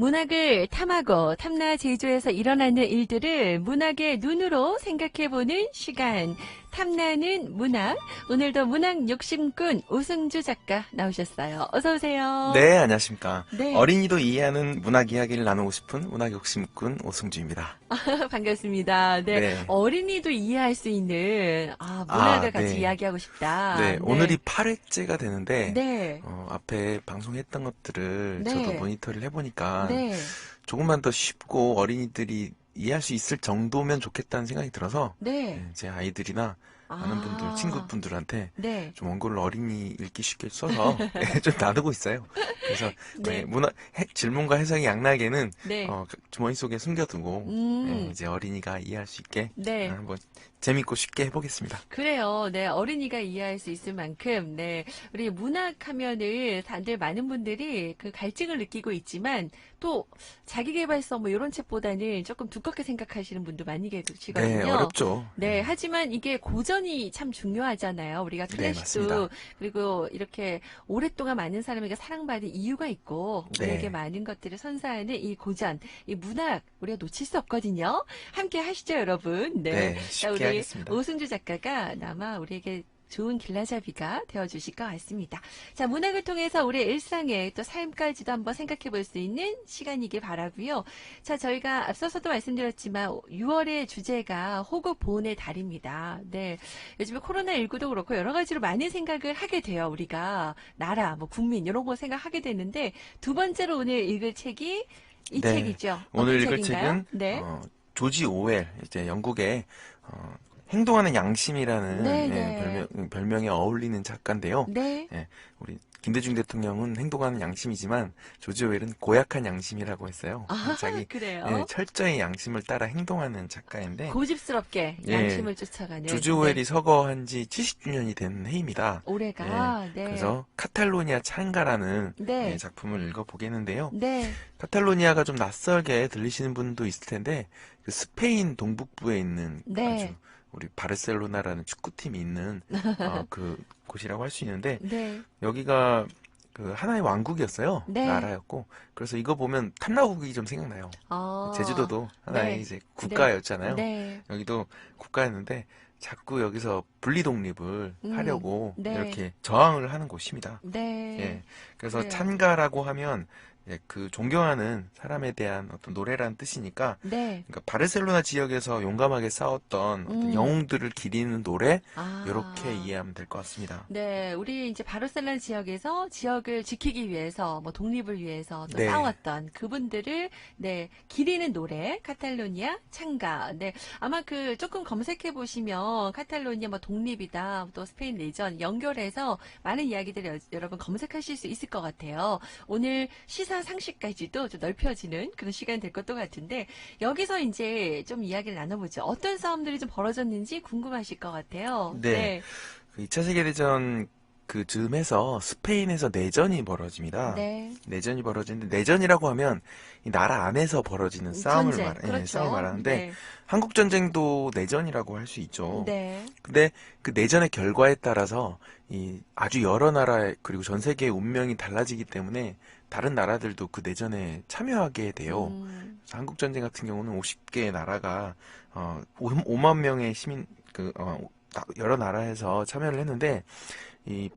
문학을 탐하고 탐나 제조해서 일어나는 일들을 문학의 눈으로 생각해보는 시간. 탐나는 문학. 오늘도 문학 욕심꾼 오승주 작가 나오셨어요. 어서 오세요. 네, 안녕하십니까. 네. 어린이도 이해하는 문학 이야기를 나누고 싶은 문학 욕심꾼 오승주입니다. 반갑습니다. 네. 네. 어린이도 이해할 수 있는 문학을 같이 네. 이야기하고 싶다. 네, 오늘이 8회째가 되는데 네. 앞에 방송했던 것들을 네. 저도 모니터를 해보니까 네. 조금만 더 쉽고 어린이들이 이해할 수 있을 정도면 좋겠다는 생각이 들어서 네. 제 아이들이나 아는 분들, 친구분들한테 네. 좀 원고를 어린이 읽기 쉽게 써서 좀 나누고 있어요. 그래서 네. 질문과 해석이 양날개는 네. 주머니 속에 숨겨두고 이제 어린이가 이해할 수 있게 네. 한번 재밌고 쉽게 해보겠습니다. 그래요. 네, 어린이가 이해할 수 있을 만큼, 네, 우리 문학 하면은 다들 많은 분들이 그 갈증을 느끼고 있지만 또 자기계발서 뭐 이런 책보다는 조금 두껍게 생각하시는 분도 많이 계시거든요. 네, 어렵죠. 네, 하지만 이게 고전이 참 중요하잖아요. 우리가 네, 클래식도 맞습니다. 그리고 이렇게 오랫동안 많은 사람에게 사랑받은 이유가 있고 우리에게 네. 많은 것들을 선사하는 이 고전, 이 문학 우리가 놓칠 수 없거든요. 함께 하시죠, 여러분. 네, 자, 쉽게 우리 하겠습니다. 오승주 작가가 아마 우리에게 좋은 길라잡이가 되어주실 것 같습니다. 자, 문학을 통해서 우리의 일상에 또 삶까지도 한번 생각해 볼 수 있는 시간이길 바라고요. 자, 저희가 앞서서도 말씀드렸지만 6월의 주제가 호국 보훈의 달입니다. 네, 요즘에 코로나19도 그렇고 여러 가지로 많은 생각을 하게 돼요. 우리가 나라, 뭐 국민 이런 거 생각하게 되는데 두 번째로 오늘 읽을 책이 이 네, 책이죠. 오늘 어떤 읽을 책인가요? 책은 네. 조지 오웰, 이제 영국의 행동하는 양심이라는 네, 네. 별명에 어울리는 작가인데요. 네. 예, 우리 김대중 대통령은 행동하는 양심이지만 조지 오웰은 고약한 양심이라고 했어요. 자기 그래요? 철저히 양심을 따라 행동하는 작가인데 고집스럽게 예, 양심을 쫓아가는. 조지 오웰이 서거한 지 70주년이 된 해입니다. 올해가, 네. 그래서 카탈로니아 찬가라는 네. 작품을 읽어보겠는데요. 네. 카탈로니아가 좀 낯설게 들리시는 분도 있을 텐데 그 스페인 동북부에 있는 네. 아주 우리 바르셀로나라는 축구팀이 있는 그 곳이라고 할 수 있는데 네. 여기가 그 하나의 왕국이었어요. 네. 나라였고 그래서 이거 보면 탐라국이 좀 생각나요. 제주도도 하나의 네. 이제 국가였잖아요. 네. 여기도 국가였는데 자꾸 여기서 분리 독립을 하려고 네. 이렇게 저항을 하는 곳입니다. 네. 예. 그래서 그래요. 찬가라고 하면 그 존경하는 사람에 대한 어떤 노래라는 뜻이니까 네. 그러니까 바르셀로나 지역에서 용감하게 싸웠던 어떤 영웅들을 기리는 노래 이렇게 이해하면 될 것 같습니다. 네, 우리 이제 바르셀로나 지역에서 지역을 지키기 위해서 뭐 독립을 위해서 또 네. 싸웠던 그분들을 네 기리는 노래 카탈로니아 찬가. 네, 아마 그 조금 검색해 보시면 카탈로니아 뭐 독립이다 또 스페인 내전 연결해서 많은 이야기들을 여러분 검색하실 수 있을 것 같아요. 오늘 시사 상식까지도 좀 넓혀지는 그런 시간 될 것도 같은데 여기서 이제 좀 이야기를 나눠보죠. 어떤 싸움들이 좀 벌어졌는지 궁금하실 것 같아요. 네. 그 2차 세계대전 그 즈음에서 스페인에서 내전이 벌어집니다. 네. 내전이 벌어지는데 내전이라고 하면 이 나라 안에서 벌어지는 싸움을 전쟁, 그렇죠. 싸움을 말하는데 네. 한국 전쟁도 내전이라고 할 수 있죠. 네. 근데 그 내전의 결과에 따라서 이 아주 여러 나라 그리고 전 세계의 운명이 달라지기 때문에 다른 나라들도 그 내전에 참여하게 돼요. 그래서 한국 전쟁 같은 경우는 50개의 나라가 5만 명의 시민 여러 나라에서 참여를 했는데 이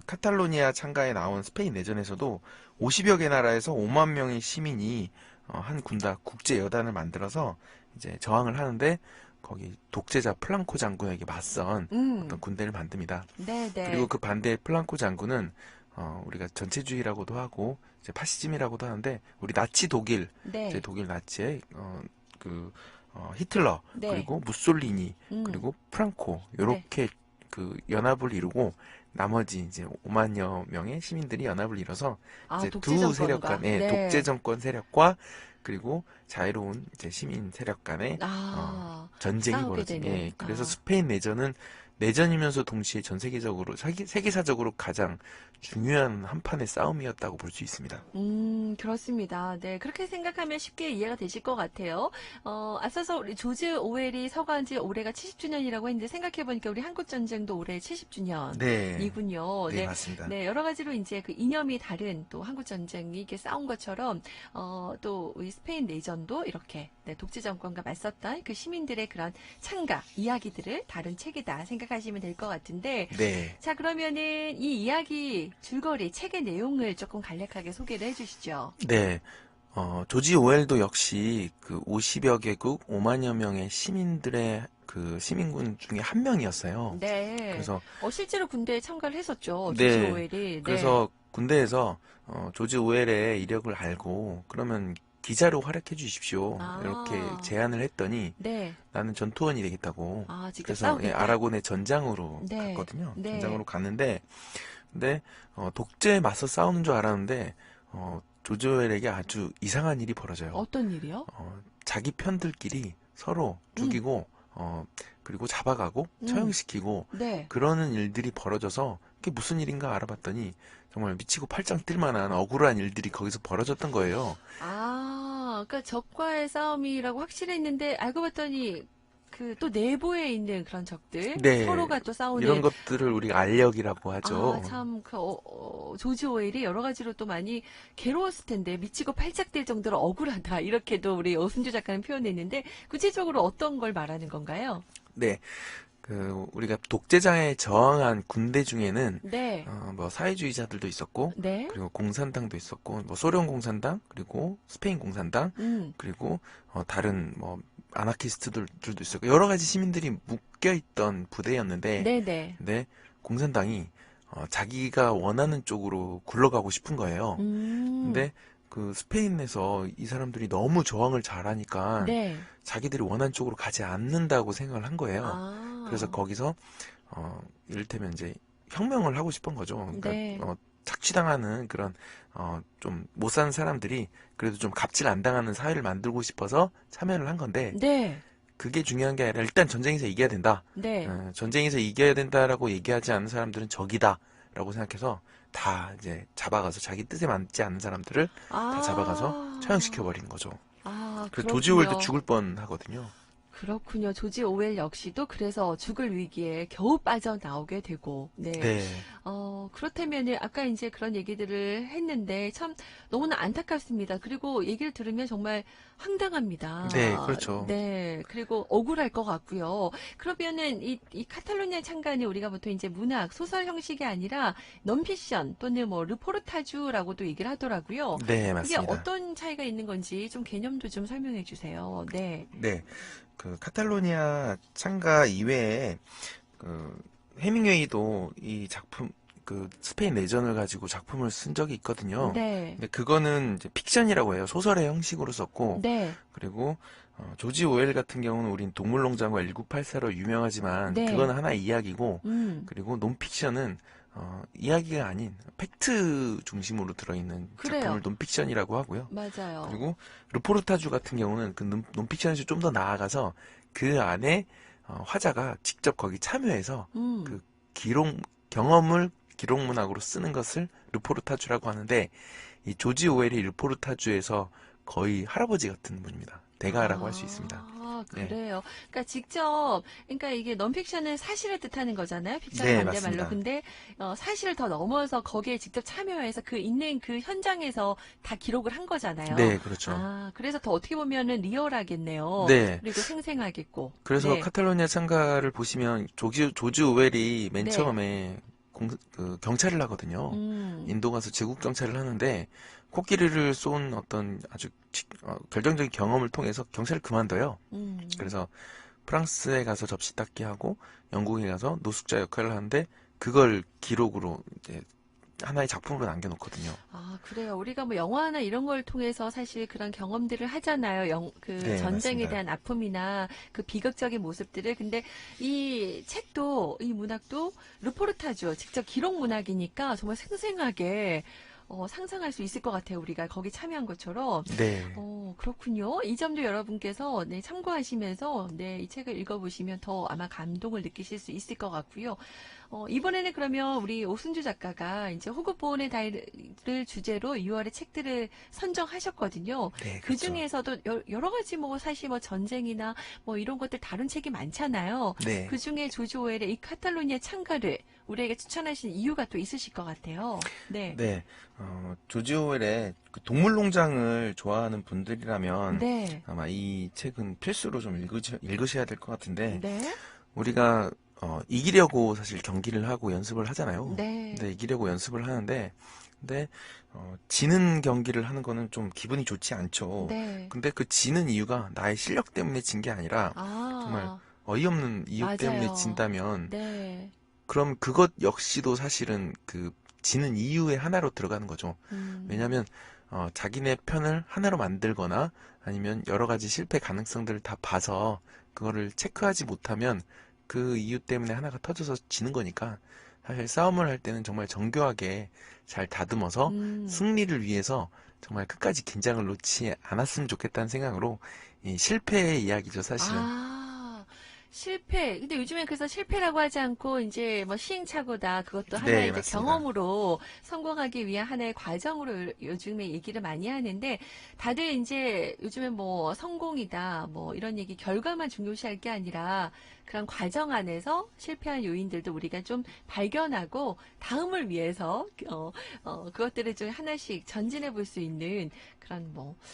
카탈로니아 창가에 나온 스페인 내전에서도 50여 개 나라에서 5만 명의 시민이 한 국제 여단을 만들어서 이제 저항을 하는데 거기 독재자 플랑코 장군에게 맞선 어떤 군대를 만듭니다. 네, 네. 그리고 그 반대에 플랑코 장군은 우리가 전체주의라고도 하고 이제 파시즘이라고도 하는데 우리 나치 독일, 네. 이제 독일 나치의 히틀러 네. 그리고 무솔리니 그리고 프랑코 이렇게 그 연합을 이루고 나머지 이제 5만여 명의 시민들이 연합을 이뤄서 이제 독재 두 세력 정권과. 간의 네. 독재 정권 세력과 그리고 자유로운 이제 시민 세력 간의 전쟁이 싸우게 벌어지게. 되는. 그래서 스페인 내전은 내전이면서 동시에 전 세계적으로 세계사적으로 가장 중요한 한판의 싸움이었다고 볼 수 있습니다. 그렇습니다. 네, 그렇게 생각하면 쉽게 이해가 되실 것 같아요. 앞서서 우리 조지 오웰이 서거한 지 올해가 70주년이라고 했는데 생각해보니까 우리 한국전쟁도 올해 네, 70주년이군요. 네, 네, 맞습니다. 네, 여러 가지로 이제 그 이념이 다른 또 한국전쟁이 이렇게 싸운 것처럼, 또 우리 스페인 내전도 이렇게 네, 독재 정권과 맞섰던 그 시민들의 그런 창가, 이야기들을 다룬 책이다 생각하시면 될 것 같은데, 네, 자, 그러면은 이 이야기 줄거리, 책의 내용을 조금 간략하게 소개를 해주시죠. 네. 조지 오웰도 역시 그 50여 개국 5만여 명의 시민들의 그 시민군 중에 한 명이었어요. 네. 그래서 실제로 군대에 참가를 했었죠. 조지 네, 오웰이. 네. 그래서 군대에서 조지 오웰의 이력을 알고 그러면 기자로 활약해 주십시오. 이렇게 아, 제안을 했더니 네. 나는 전투원이 되겠다고. 아, 직접 그래서 예, 싸우겠다. 아라곤의 전장으로 네. 갔거든요. 네. 전장으로 갔는데 근데 독재에 맞서 싸우는 줄 알았는데 조지 오웰에게 아주 이상한 일이 벌어져요. 어떤 일이요? 자기 편들끼리 서로 음, 죽이고 그리고 잡아가고 음, 처형시키고 네. 그러는 일들이 벌어져서 그게 무슨 일인가 알아봤더니 정말 미치고 팔짱 뜰 만한 억울한 일들이 거기서 벌어졌던 거예요. 그러니까 적과의 싸움이라고 확실했는데 알고 봤더니 그 또 내부에 있는 그런 적들, 네, 서로가 또 이런 싸우는 것들을 우리가 알력이라고 하죠. 참, 조지 오웰이 여러 가지로 또 많이 괴로웠을 텐데, 미치고 팔짝 뛸 정도로 억울하다. 이렇게도 우리 오순주 작가는 표현했는데, 구체적으로 어떤 걸 말하는 건가요? 네, 그 우리가 독재자에 저항한 군대 중에는 네, 뭐 사회주의자들도 있었고 네, 그리고 공산당도 있었고 뭐 소련 공산당 그리고 스페인 공산당 그리고 다른 뭐 아나키스트들도 있었고 여러 가지 시민들이 묶여 있던 부대였는데 네네. 근데 공산당이 자기가 원하는 쪽으로 굴러가고 싶은 거예요. 음, 근데 그 스페인에서 이 사람들이 너무 저항을 잘하니까 네. 자기들이 원하는 쪽으로 가지 않는다고 생각을 한 거예요. 그래서 아, 거기서 이를테면 이제 혁명을 하고 싶은 거죠. 그러니까 네, 착취당하는 그런 좀 못 사는 사람들이 그래도 좀 갑질 안 당하는 사회를 만들고 싶어서 참여를 한 건데 네, 그게 중요한 게 아니라 일단 전쟁에서 이겨야 된다. 네. 전쟁에서 이겨야 된다라고 얘기하지 않는 사람들은 적이다라고 생각해서 다 이제 잡아가서 자기 뜻에 맞지 않는 사람들을 다 잡아가서 처형시켜 버리는 거죠. 그래서 조지 오웰도 그렇군요. 죽을 뻔 하거든요. 그렇군요. 조지 오웰 역시도 그래서 죽을 위기에 겨우 빠져나오게 되고, 네. 네, 그렇다면은 아까 이제 그런 얘기들을 했는데 참 너무나 안타깝습니다. 그리고 얘기를 들으면 정말 네, 황당합니다. 그렇죠. 네. 그리고 억울할 것 같고요. 그러면은 이 카탈로니아 창간이 우리가 보통 이제 문학, 소설 형식이 아니라 넌피션 또는 뭐 르포르타주라고도 얘기를 하더라고요. 네, 이게 맞습니다. 어떤 차이가 있는 건지 좀 개념도 좀 설명해 주세요. 네. 네, 그 카탈로니아 창가 이외에 그 해밍웨이도 이 작품 그 스페인 내전을 가지고 작품을 쓴 적이 있거든요. 네. 근데 그거는 이제 픽션이라고 해요. 소설의 형식으로 썼고 네. 그리고 조지 오웰 같은 경우는 우린 동물농장과 1984로 유명하지만 네. 그거는 하나의 이야기고 음. 그리고 논픽션은 이야기가 아닌 팩트 중심으로 들어있는 작품을 그래요. 논픽션이라고 하고요. 맞아요. 그리고 르포르타주 같은 경우는 그 논픽션에서 좀 더 나아가서 그 안에 화자가 직접 거기 참여해서 음. 그 기록 경험을 기록문학으로 쓰는 것을 르포르타주라고 하는데 이 조지 오웰이 르포르타주에서 거의 할아버지 같은 분입니다. 대가라고 할 수 있습니다. 예. 그래요. 그러니까 직접, 그러니까 이게 넌픽션은 사실을 뜻하는 거잖아요. 픽션의 네, 반대말로. 맞습니다. 근데, 사실을 더 넘어서 거기에 직접 참여해서 그 있는 그 현장에서 다 기록을 한 거잖아요. 네, 그렇죠. 그래서 더 어떻게 보면은 리얼하겠네요. 네. 그리고 생생하겠고. 그래서 네. 카탈로니아 창가를 보시면 조지 오웰이 맨 네. 처음에 그 경찰을 하거든요. 음. 인도 가서 제국 경찰을 하는데 코끼리를 쏜 어떤 아주 결정적인 경험을 통해서 경찰을 그만둬요. 음. 그래서 프랑스에 가서 접시 닦기 하고 영국에 가서 노숙자 역할을 하는데 그걸 기록으로 이제 하나의 작품으로 남겨놓거든요. 그래요. 우리가 뭐 영화나 이런 걸 통해서 사실 그런 경험들을 하잖아요. 그 네, 전쟁에 맞습니다. 대한 아픔이나 그 비극적인 모습들을. 근데 이 책도, 이 문학도 르포르타주, 직접 기록 문학이니까 정말 생생하게, 상상할 수 있을 것 같아요. 우리가 거기 참여한 것처럼. 네. 그렇군요. 이 점도 여러분께서 네, 참고하시면서 네, 이 책을 읽어보시면 더 아마 감동을 느끼실 수 있을 것 같고요. 이번에는 그러면 우리 오순주 작가가 이제 호국보훈의 달을 주제로 6월에 책들을 선정하셨거든요. 네, 그 그렇죠. 중에서도 여러 가지 뭐 사실 뭐 전쟁이나 뭐 이런 것들 다룬 책이 많잖아요. 네. 그 중에 조지 오웰의 이 카탈로니아 창가를 우리에게 추천하신 이유가 또 있으실 것 같아요. 네. 네. 조지 오웰의 그 동물농장을 좋아하는 분들이라면 네. 아마 이 책은 필수로 좀 읽으셔야 될 것 같은데, 네. 우리가 이기려고 사실 경기를 하고 연습을 하잖아요. 네. 근데 이기려고 연습을 하는데, 근데 지는 경기를 하는 거는 좀 기분이 좋지 않죠. 네. 근데 그 지는 이유가 나의 실력 때문에 진 게 아니라 정말 아, 어이없는 이유 때문에 맞아요. 진다면, 네. 그럼 그것 역시도 사실은 그 지는 이유의 하나로 들어가는 거죠. 음, 왜냐하면 자기네 편을 하나로 만들거나 아니면 여러 가지 실패 가능성들을 다 봐서 그거를 체크하지 못하면 그 이유 때문에 하나가 터져서 지는 거니까, 사실 싸움을 할 때는 정말 정교하게 잘 다듬어서 음. 승리를 위해서 정말 끝까지 긴장을 놓지 않았으면 좋겠다는 생각으로, 이 실패의 이야기죠, 사실은. 아, 실패. 근데 요즘엔 그래서 실패라고 하지 않고 이제 뭐 시행착오다. 그것도 하나의 네, 이제 맞습니다. 경험으로 성공하기 위한 하나의 과정으로 요즘에 얘기를 많이 하는데 다들 이제 요즘엔 뭐 성공이다. 뭐 이런 얘기 결과만 중요시할 게 아니라 그런 과정 안에서 실패한 요인들도 우리가 좀 발견하고 다음을 위해서 그것들을 좀 하나씩 전진해 볼 수 있는 그런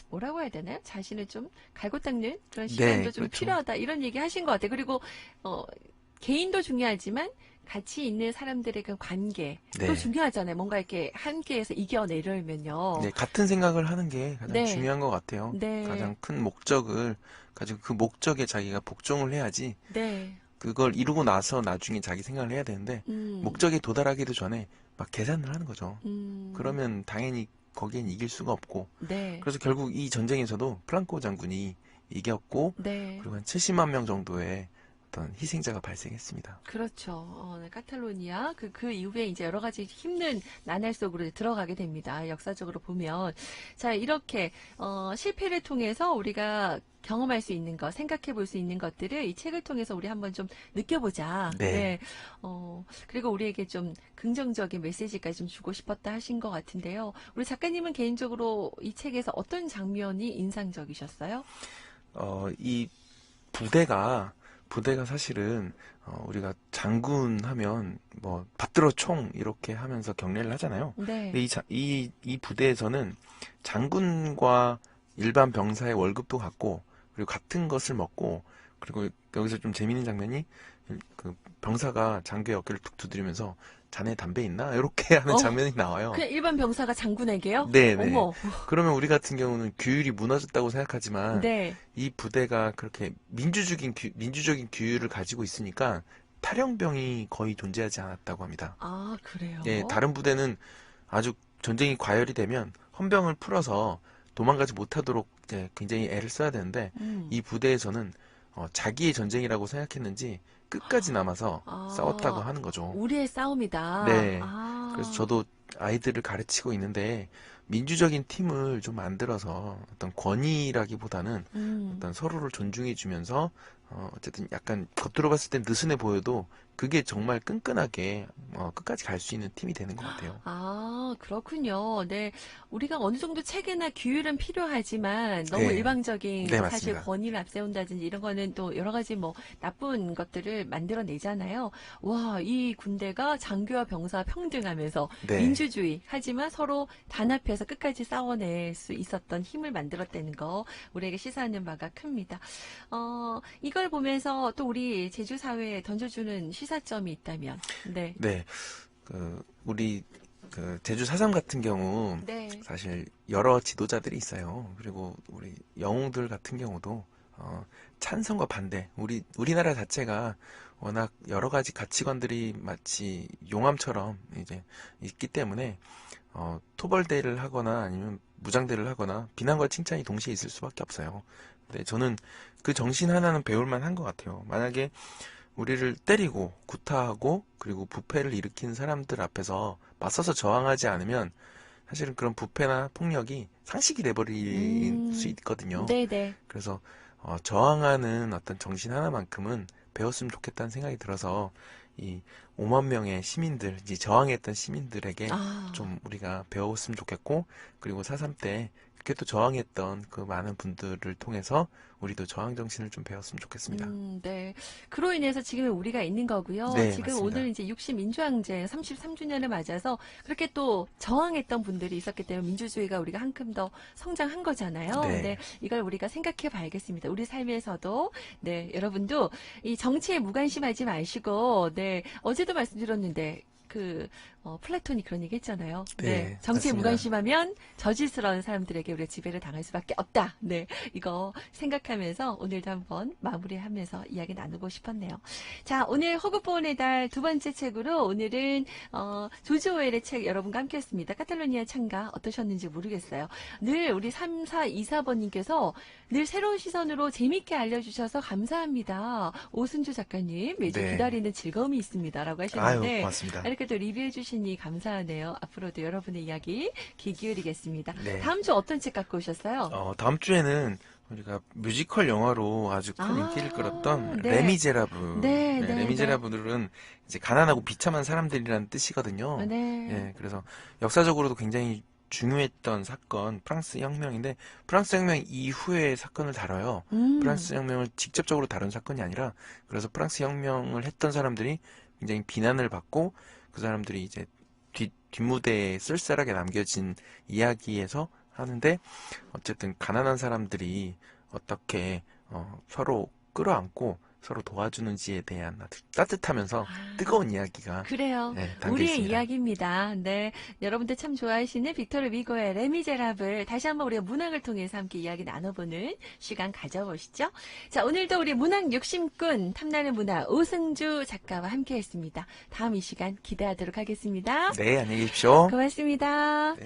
뭐라고 해야 되나요? 자신을 좀 갈고 닦는 그런 네, 시간도 좀 그렇죠. 필요하다 이런 얘기 하신 것 같아요. 그리고 어, 개인도 중요하지만 같이 있는 사람들의 그 관계도 네. 중요하잖아요. 뭔가 이렇게 함께해서 이겨내려면요. 네, 같은 생각을 하는 게 가장 네, 중요한 것 같아요. 네, 가장 큰 목적을 가지고 그 목적에 자기가 복종을 해야지, 네, 그걸 이루고 나서 나중에 자기 생각을 해야 되는데, 음, 목적에 도달하기도 전에 막 계산을 하는 거죠. 음, 그러면 당연히 거기엔 이길 수가 없고, 네, 그래서 결국 이 전쟁에서도 프랑코 장군이 이겼고, 네. 그리고 한 70만 명 정도의 어떤 희생자가 발생했습니다. 그렇죠. 네, 카탈로니아 그 이후에 이제 여러 가지 힘든 나날 속으로 들어가게 됩니다. 역사적으로 보면 자 이렇게 실패를 통해서 우리가 경험할 수 있는 것, 생각해 볼 수 있는 것들을 이 책을 통해서 우리 한번 좀 느껴보자. 네. 네. 그리고 우리에게 좀 긍정적인 메시지까지 좀 주고 싶었다 하신 것 같은데요. 우리 작가님은 개인적으로 이 책에서 어떤 장면이 인상적이셨어요? 이 부대가 사실은 우리가 장군 하면 뭐 받들어 총 이렇게 하면서 경례를 하잖아요. 네. 근데 이 부대에서는 장군과 일반 병사의 월급도 같고, 그리고 같은 것을 먹고, 그리고 여기서 좀 재밌는 장면이, 그 병사가 장교의 어깨를 툭 두드리면서 자네 담배 있나? 이렇게 하는 어, 장면이 나와요. 그냥 일반 병사가 장군에게요? 네네. 어머. 그러면 우리 같은 경우는 규율이 무너졌다고 생각하지만, 네. 이 부대가 그렇게 민주적인 규율을 가지고 있으니까 탈영병이 거의 존재하지 않았다고 합니다. 아, 예, 그래요? 다른 부대는 아주 전쟁이 과열이 되면 헌병을 풀어서 도망가지 못하도록 이제 굉장히 애를 써야 되는데, 음. 이 부대에서는 자기의 전쟁이라고 생각했는지 끝까지 남아서 싸웠다고 아, 하는 거죠. 우리의 싸움이다. 네. 그래서 아, 저도 아이들을 가르치고 있는데, 민주적인 팀을 좀 만들어서 어떤 권위라기보다는 음. 어떤 서로를 존중해주면서, 어쨌든 약간 겉으로 봤을 땐 느슨해 보여도 그게 정말 끈끈하게 끝까지 갈 수 있는 팀이 되는 것 같아요. 아, 그렇군요. 네. 우리가 어느 정도 체계나 규율은 필요하지만 너무 네, 일방적인 네, 사실 맞습니다. 권위를 앞세운다든지 이런 거는 또 여러 가지 뭐 나쁜 것들을 만들어내잖아요. 와, 이 군대가 장교와 병사 평등하면서 네, 민주주의 하지만 서로 단합해서 끝까지 싸워낼 수 있었던 힘을 만들었다는 거 우리에게 시사하는 바가 큽니다. 이걸 보면서 또 우리 제주 사회에 던져주는 시사점이 있다면, 네. 네. 우리 제주 4.3 같은 경우 네. 사실 여러 지도자들이 있어요. 그리고 우리 영웅들 같은 경우도 찬성과 반대. 우리나라 자체가 워낙 여러 가지 가치관들이 마치 용암처럼 이제 있기 때문에 토벌대를 하거나 아니면 무장대를 하거나 비난과 칭찬이 동시에 있을 수밖에 없어요. 근데 저는 그 정신 하나는 배울만 한 것 같아요. 만약에 우리를 때리고 구타하고 그리고 부패를 일으킨 사람들 앞에서 맞서서 저항하지 않으면 사실은 그런 부패나 폭력이 상식이 돼버릴 수 있거든요. 네네. 그래서 저항하는 어떤 정신 하나만큼은 배웠으면 좋겠다는 생각이 들어서 이 5만 명의 시민들, 이제 저항했던 시민들에게 아. 좀 우리가 배웠으면 좋겠고, 그리고 4.3 때 그렇게 또 저항했던 그 많은 분들을 통해서 우리도 저항 정신을 좀 배웠으면 좋겠습니다. 네. 그로 인해서 지금 우리가 있는 거고요. 네, 지금 맞습니다. 오늘 이제 60민주항쟁 33주년을 맞아서 그렇게 또 저항했던 분들이 있었기 때문에 민주주의가 우리가 한큼 더 성장한 거잖아요. 네. 네. 이걸 우리가 생각해 봐야겠습니다. 우리 삶에서도. 네. 여러분도 이 정치에 무관심하지 마시고, 네. 어제도 말씀드렸는데, 플라톤이 그런 얘기 했잖아요. 네, 정치에 맞습니다. 무관심하면 저질스러운 사람들에게 우리가 지배를 당할 수밖에 없다. 네. 이거 생각하면서 오늘도 한번 마무리하면서 이야기 나누고 싶었네요. 자, 오늘 허그보온의 달 두 번째 책으로 오늘은, 조지 오웰의 책 여러분과 함께 했습니다. 카탈로니아 창가 어떠셨는지 모르겠어요. 늘 우리 3424번님께서 늘 새로운 시선으로 재밌게 알려주셔서 감사합니다. 오순주 작가님, 매주 네. 기다리는 즐거움이 있습니다. 라고 아유, 하셨는데, 고맙습니다. 이렇게 또 리뷰해 주시니 감사하네요. 앞으로도 여러분의 이야기 귀 기울이겠습니다. 네. 다음 주 어떤 책 갖고 오셨어요? 다음 주에는 우리가 뮤지컬 영화로 아주 큰 아, 인기를 끌었던 네. 레미제라블. 네, 네, 레미제라블은 이제 가난하고 비참한 사람들이라는 뜻이거든요. 네. 예, 그래서 역사적으로도 굉장히 중요했던 사건, 프랑스 혁명인데, 프랑스 혁명 이후의 사건을 다뤄요. 프랑스 혁명을 직접적으로 다룬 사건이 아니라, 그래서 프랑스 혁명을 했던 사람들이 굉장히 비난을 받고, 그 사람들이 이제 뒷무대에 쓸쓸하게 남겨진 이야기에서 하는데, 어쨌든 가난한 사람들이 어떻게 서로 끌어안고 서로 도와주는지에 대한 아주 따뜻하면서 뜨거운 이야기가 그래요. 네, 담겨 우리의 있습니다. 이야기입니다. 네. 여러분들 참 좋아하시는 빅토르 위고의 레미제라블 다시 한번 우리가 문학을 통해서 함께 이야기 나눠보는 시간 가져보시죠. 자, 오늘도 우리 문학 욕심꾼 탐나는 문학 오승주 작가와 함께 했습니다. 다음 이 시간 기대하도록 하겠습니다. 네, 안녕히 계십시오. 고맙습니다. 네.